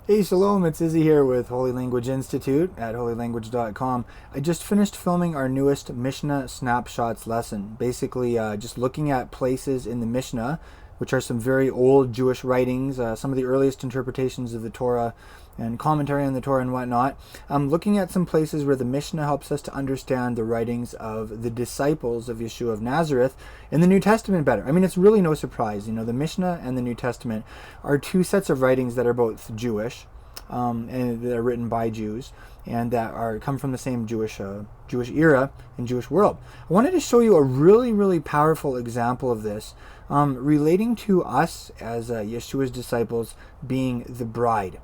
Hey, shalom, it's Izzy here with Holy Language Institute at holylanguage.com. I just finished filming our newest Mishnah Snapshots lesson. Basically, just looking at places in the Mishnah, which are some very old Jewish writings, some of the earliest interpretations of the Torah and commentary on the Torah and whatnot. Looking at some places where the Mishnah helps us to understand the writings of the disciples of Yeshua of Nazareth in the New Testament better. I mean, it's really no surprise. You know, the Mishnah and the New Testament are two sets of writings that are both Jewish, and that are written by Jews, and that come from the same Jewish era and Jewish world. I wanted to show you a really, really powerful example of this, relating to us as Yeshua's disciples being the bride.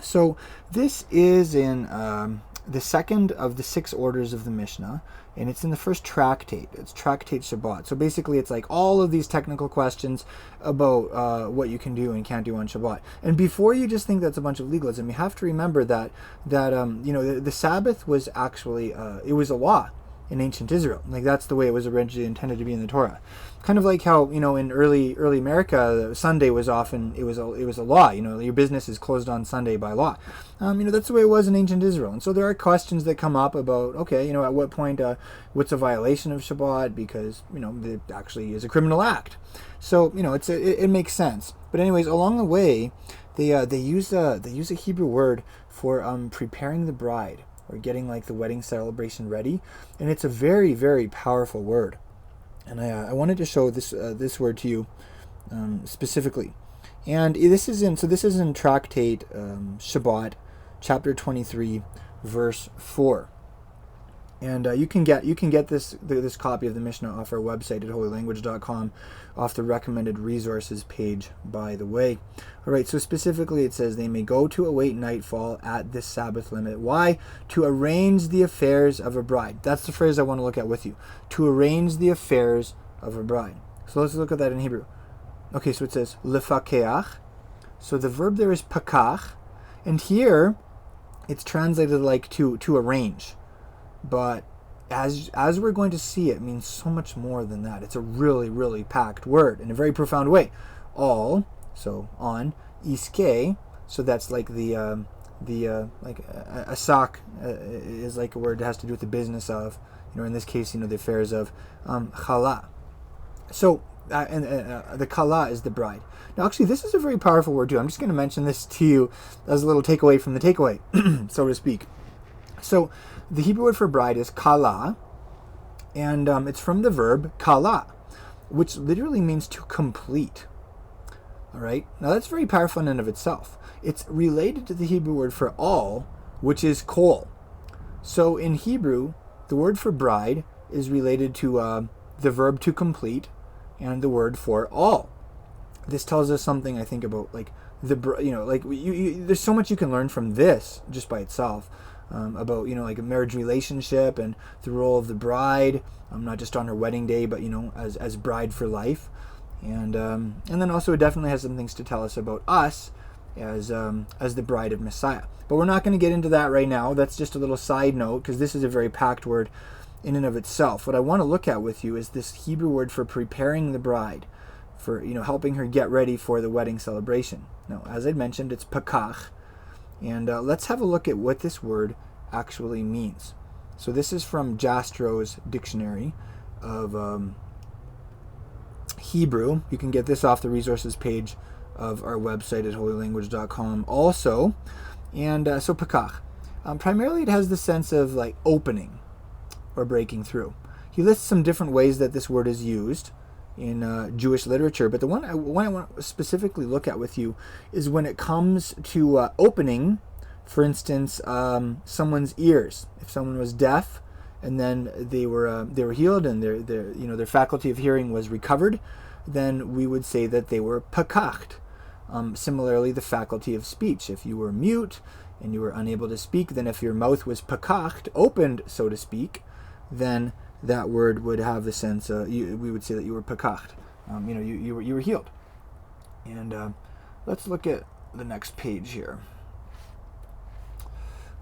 So this is in the second of the 6 orders of the Mishnah, and it's in the first tractate. It's Tractate Shabbat. So basically it's like all of these technical questions about what you can do and can't do on Shabbat. And before you just think that's a bunch of legalism, you have to remember that the Sabbath was actually it was a law in ancient Israel. Like, that's the way it was originally intended to be in the Torah. Kind of like how, in early America, Sunday was often it was a law. Your business is closed on Sunday by law. That's the way it was in ancient Israel. And so there are questions that come up about, okay, at what point what's a violation of Shabbat, because it actually is a criminal act. So it makes sense. But anyways, along the way, they use a Hebrew word for preparing the bride, or getting like the wedding celebration ready, and it's a very, very powerful word. And I wanted to show this word to you specifically. And this is in Tractate Shabbat, chapter 23, verse 4. And you can get this copy of the Mishnah off our website at holylanguage.com, off the recommended resources page, by the way. All right, so specifically it says, they may go to await nightfall at this Sabbath limit. Why? To arrange the affairs of a bride. That's the phrase I want to look at with you. To arrange the affairs of a bride. So let's look at that in Hebrew. Okay, so it says, lefakeach. So the verb there is pakach. And here it's translated like to arrange. But as we're going to see, it means so much more than that. It's a really, really packed word in a very profound way. All, so on, iske, so that's like the like a sock is like a word that has to do with the business of, in this case, the affairs of chala. So and the kala is the bride. Now, actually, this is a very powerful word too. I'm just going to mention this to you as a little takeaway from the takeaway, so to speak. So the Hebrew word for bride is kala, and it's from the verb kala, which literally means to complete. All right. Now that's very powerful in and of itself. It's related to the Hebrew word for all, which is kol. So in Hebrew, the word for bride is related to the verb to complete and the word for all. This tells us something, I think, about like there's so much you can learn from this just by itself. About like a marriage relationship and the role of the bride, not just on her wedding day, but as bride for life, and then also it definitely has some things to tell us about us as the bride of Messiah. But we're not going to get into that right now. That's just a little side note, because this is a very packed word in and of itself. What I want to look at with you is this Hebrew word for preparing the bride, for helping her get ready for the wedding celebration. Now, as I mentioned, it's pakach. And let's have a look at what this word actually means. So this is from Jastro's Dictionary of Hebrew. You can get this off the resources page of our website at holylanguage.com also. And so pakach. Primarily it has the sense of like opening or breaking through. He lists some different ways that this word is used in Jewish literature, but the one I want to specifically look at with you is when it comes to opening, for instance, someone's ears. If someone was deaf and then they were healed and their faculty of hearing was recovered, then we would say that they were pakacht. Similarly, the faculty of speech. If you were mute and you were unable to speak, then if your mouth was pakacht, opened, so to speak, then that word would have the sense, we would say that you were pakacht. You were healed. And let's look at the next page here. A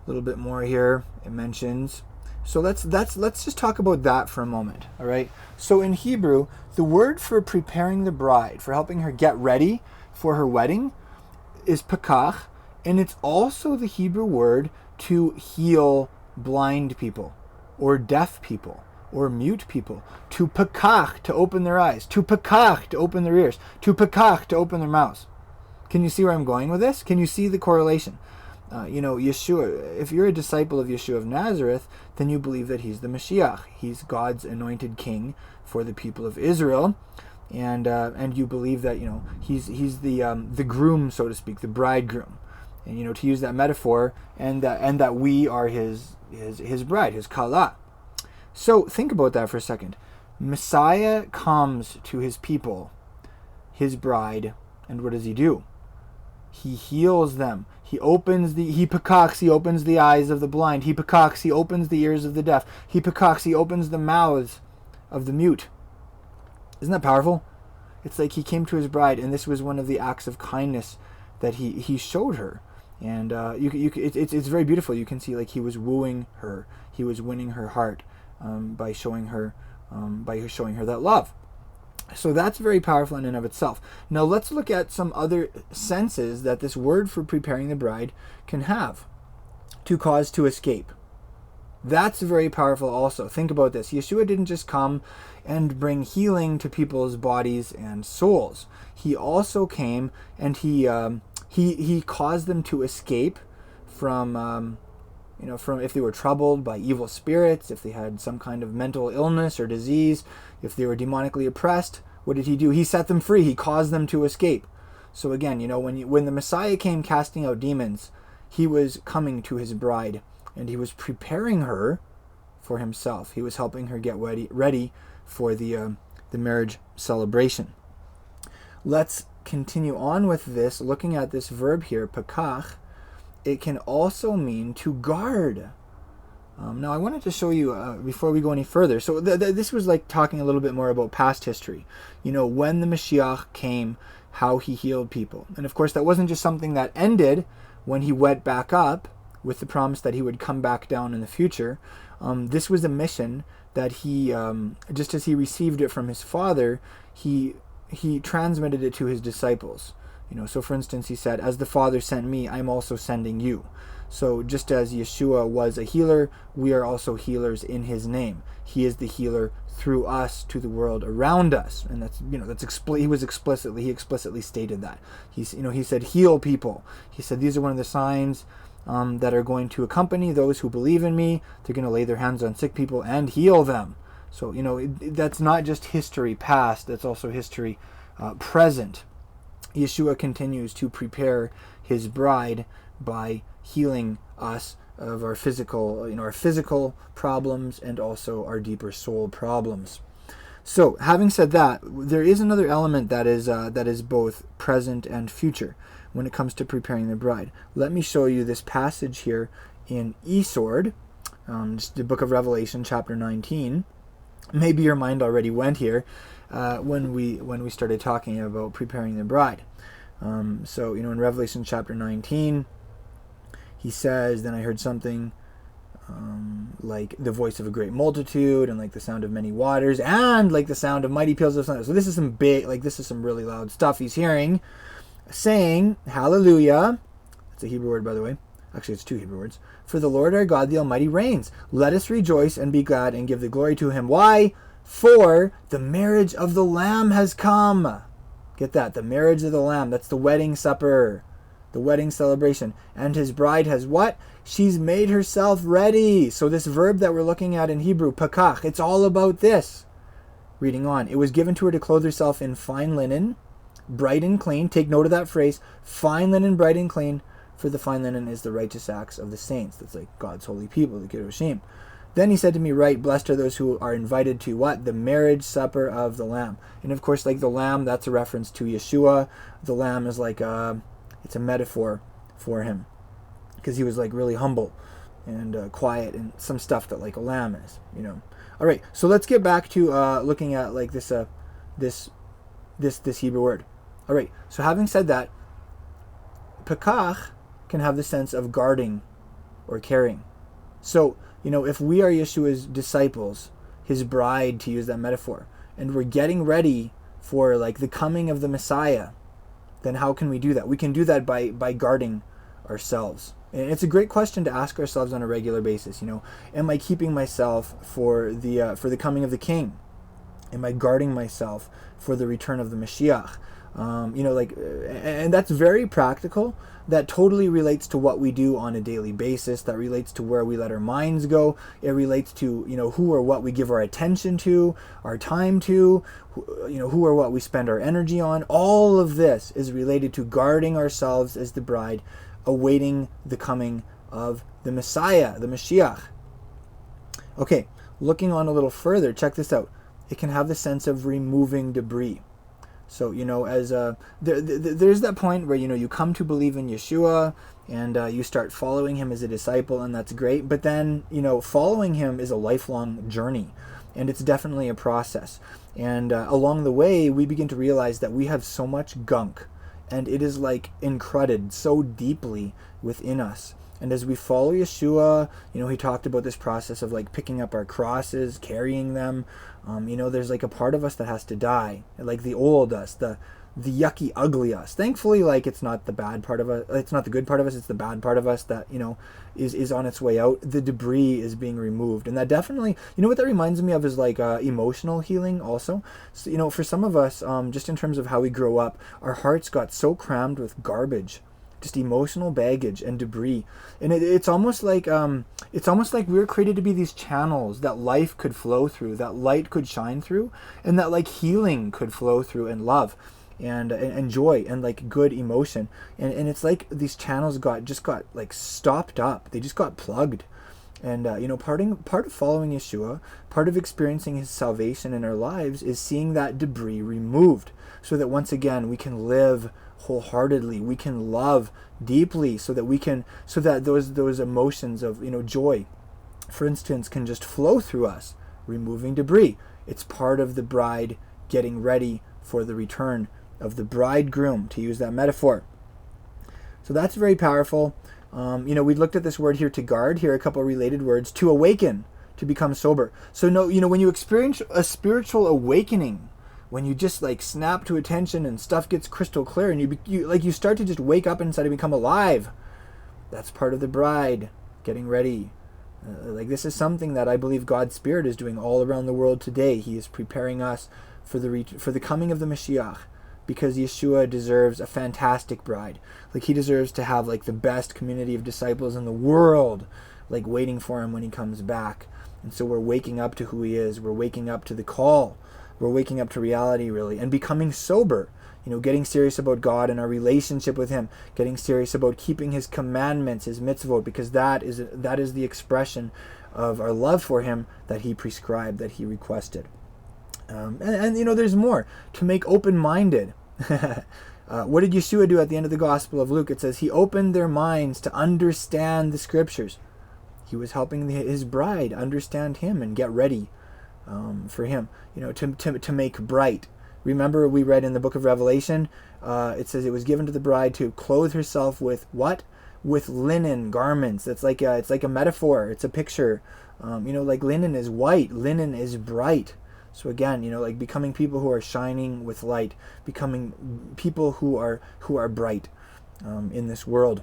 little bit more here. It mentions. So let's just talk about that for a moment. All right. So in Hebrew, the word for preparing the bride, for helping her get ready for her wedding, is pakach, And it's also the Hebrew word to heal blind people, or deaf people, or mute people. To pakach, to open their eyes. To pakach, to open their ears. To pakach, to open their mouths. Can you see where I'm going with this? Can you see the correlation? Yeshua, if you're a disciple of Yeshua of Nazareth, then you believe that he's the Mashiach. He's God's anointed king for the people of Israel. And you believe that, he's the groom, so to speak, the bridegroom. And, to use that metaphor, and that we are his bride, his kala. So think about that for a second. Messiah comes to his people, his bride, and what does he do? He heals them. He opens he opens the eyes of the blind. He opens the ears of the deaf. He opens the mouths of the mute. Isn't that powerful? It's like he came to his bride, and this was one of the acts of kindness that he showed her. And it's very beautiful. You can see like he was wooing her. He was winning her heart by showing her that love. So that's very powerful in and of itself. Now let's look at some other senses that this word for preparing the bride can have. To cause to escape. That's very powerful also. Think about this. Yeshua didn't just come and bring healing to people's bodies and souls. He also came and he caused them to escape from if they were troubled by evil spirits, if they had some kind of mental illness or disease, if they were demonically oppressed. What did he do? He set them free. He caused them to escape. So again, when the Messiah came casting out demons, he was coming to his bride, and he was preparing her for himself. He was helping her get ready for the marriage celebration. Let's continue on with this, looking at this verb here, pakach. It can also mean to guard. Now I wanted to show you before we go any further. So this was like talking a little bit more about past history. When the Mashiach came, how he healed people. And of course that wasn't just something that ended when he went back up with the promise that he would come back down in the future. This was a mission that he, just as he received it from his Father, he transmitted it to his disciples. So for instance, he said, as the Father sent me, I'm also sending you. So just as Yeshua was a healer, we are also healers in his name. He is the healer through us to the world around us. And he explicitly stated that. He said, heal people. He said, these are one of the signs that are going to accompany those who believe in me. They're going to lay their hands on sick people and heal them. So, that's not just history past, that's also history present. Yeshua continues to prepare his bride by healing us of our physical problems and also our deeper soul problems. So, having said that, there is another element that is both present and future when it comes to preparing the bride. Let me show you this passage here in Esord, the book of Revelation, chapter 19. Maybe your mind already went here when we started talking about preparing the bride. So in Revelation chapter 19, he says, then I heard something like the voice of a great multitude, and like the sound of many waters, and like the sound of mighty peals of thunder. So this is some really loud stuff he's hearing, saying, hallelujah. That's a Hebrew word, by the way. Actually, it's two Hebrew words. For the Lord our God, the Almighty, reigns. Let us rejoice and be glad and give the glory to him. Why? For the marriage of the Lamb has come. Get that? The marriage of the Lamb. That's the wedding supper. The wedding celebration. And his bride has what? She's made herself ready. So this verb that we're looking at in Hebrew, pakach, it's all about this. Reading on. It was given to her to clothe herself in fine linen, bright and clean. Take note of that phrase. Fine linen, bright and clean. For the fine linen is the righteous acts of the saints. That's like God's holy people, the Kiddushim. Then he said to me, right, blessed are those who are invited to what? The marriage supper of the Lamb. And of course, like the Lamb, that's a reference to Yeshua. The Lamb is like it's a metaphor for him, because he was like really humble and quiet and some stuff that like a lamb is, All right, so let's get back to looking at like this Hebrew word. All right, so having said that, pakach can have the sense of guarding or caring. So, if we are Yeshua's disciples, his bride, to use that metaphor, and we're getting ready for like the coming of the Messiah, then how can we do that? We can do that by guarding ourselves. And it's a great question to ask ourselves on a regular basis. Am I keeping myself for the coming of the King? Am I guarding myself for the return of the Mashiach? And that's very practical. That totally relates to what we do on a daily basis. That relates to where we let our minds go. It relates to, who or what we give our attention to, our time to, who or what we spend our energy on. All of this is related to guarding ourselves as the bride, awaiting the coming of the Messiah, the Mashiach. Okay, looking on a little further, check this out. It can have the sense of removing debris. So, there's that point where, you come to believe in Yeshua and you start following him as a disciple, and that's great. But then, following him is a lifelong journey, and it's definitely a process. And along the way, we begin to realize that we have so much gunk, and it is like encrusted so deeply within us. And as we follow Yeshua, he talked about this process of like picking up our crosses, carrying them. There's like a part of us that has to die, like the old us, the yucky, ugly us. Thankfully, like it's not the bad part of us, it's not the good part of us, it's the bad part of us that, is on its way out. The debris is being removed. And that definitely, what that reminds me of is like emotional healing also. So, for some of us, just in terms of how we grow up, our hearts got so crammed with garbage, just emotional baggage and debris, and it's almost like we were created to be these channels that life could flow through, that light could shine through, and that like healing could flow through, and love and joy and like good emotion, and it's like these channels got like stopped up, they just got plugged. And part of following Yeshua, part of experiencing his salvation in our lives is seeing that debris removed, so that once again we can live wholeheartedly, we can love deeply, so that those emotions of joy, for instance, can just flow through us, removing debris. It's part of the bride getting ready for the return of the bridegroom, to use that metaphor. So that's very powerful. We looked at this word here, to guard. Here are a couple of related words: to awaken, to become sober. So when you experience a spiritual awakening, when you just like snap to attention and stuff gets crystal clear, and you start to just wake up inside and become alive, that's part of the bride getting ready. This is something that I believe God's Spirit is doing all around the world today. He is preparing us for the coming of the Mashiach, because Yeshua deserves a fantastic bride. Like he deserves to have like the best community of disciples in the world, like waiting for him when he comes back. And so we're waking up to who he is. We're waking up to the call. We're waking up to reality, really, and becoming sober. Getting serious about God and our relationship with him, getting serious about keeping his commandments, his mitzvot, because that is the expression of our love for him that he prescribed, that he requested. And there's more. To make open-minded. What did Yeshua do at the end of the Gospel of Luke? It says he opened their minds to understand the scriptures. He was helping his bride understand him and get ready for him, to make bright. Remember, we read in the book of Revelation, it says it was given to the bride to clothe herself with what? With linen garments. It's like a metaphor. It's a picture. Like linen is white, linen is bright. So again, like becoming people who are shining with light, becoming people who are bright in this world.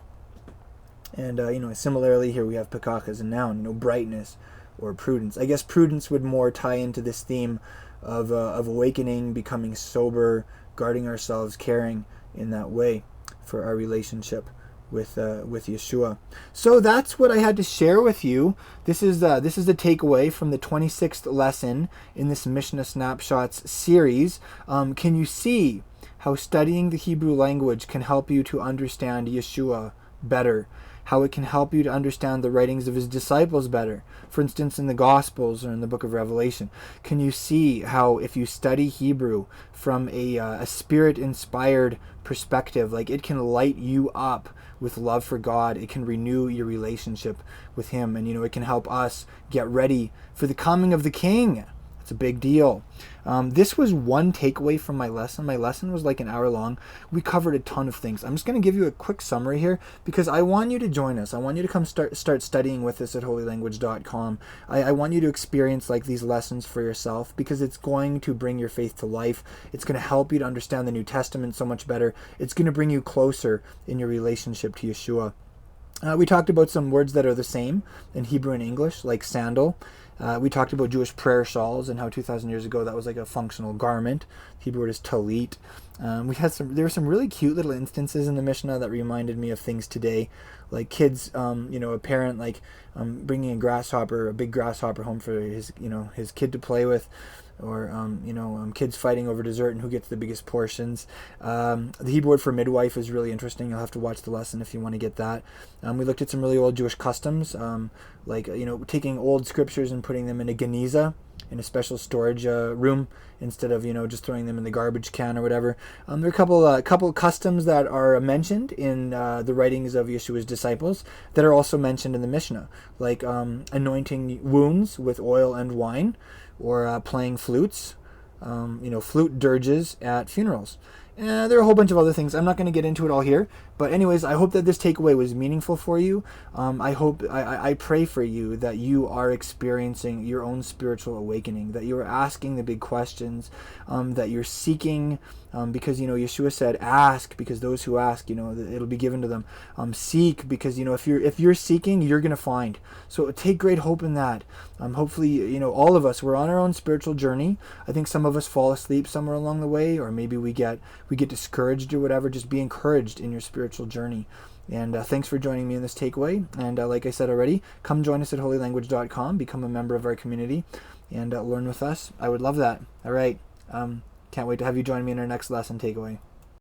And similarly here we have pikach as a noun, brightness or prudence. I guess prudence would more tie into this theme of awakening, becoming sober, guarding ourselves, caring in that way for our relationship with Yeshua. So that's what I had to share with you. This is the takeaway from the 26th lesson in this Mishnah Snapshots series. Can you see how studying the Hebrew language can help you to understand Yeshua better? How it can help you to understand the writings of his disciples better, for instance in the Gospels or in the book of Revelation? Can you see how if you study Hebrew from a spirit-inspired perspective, like it can light you up with love for God, it can renew your relationship with him, and it can help us get ready for the coming of the King. It's a big deal. This was one takeaway from my lesson. My lesson was like an hour long. We covered a ton of things. I'm just going to give you a quick summary here because I want you to join us. I want you to come start studying with us at holylanguage.com. I want you to experience like these lessons for yourself because it's going to bring your faith to life. It's going to help you to understand the New Testament so much better. It's going to bring you closer in your relationship to Yeshua. We talked about some words that are the same in Hebrew and English, like sandal. We talked about Jewish prayer shawls and how 2,000 years ago that was like a functional garment. The Hebrew word is talit. There were some really cute little instances in the Mishnah that reminded me of things today, like kids, a parent like bringing a big grasshopper home for his kid to play with, or kids fighting over dessert and who gets the biggest portions. The Hebrew word for midwife is really interesting. You'll have to watch the lesson if you want to get that. We looked at some really old Jewish customs, taking old scriptures and putting them in a geniza, in a special storage room, instead of just throwing them in the garbage can or whatever. There are a couple customs that are mentioned in the writings of Yeshua's disciples that are also mentioned in the Mishnah, like anointing wounds with oil and wine, or playing flutes, flute dirges at funerals. There are a whole bunch of other things. I'm not going to get into it all here. But anyways, I hope that this takeaway was meaningful for you. I pray for you that you are experiencing your own spiritual awakening, that you are asking the big questions, that you're seeking, because, Yeshua said, ask, because those who ask, it'll be given to them. Seek, because, if you're seeking, you're going to find. So take great hope in that. Hopefully, all of us, we're on our own spiritual journey. I think some of us fall asleep somewhere along the way, or maybe we get discouraged or whatever. Just be encouraged in your spiritual journey. And thanks for joining me in this takeaway. And like I said already, come join us at holylanguage.com, become a member of our community, and learn with us. I would love that. All right. Can't wait to have you join me in our next lesson takeaway.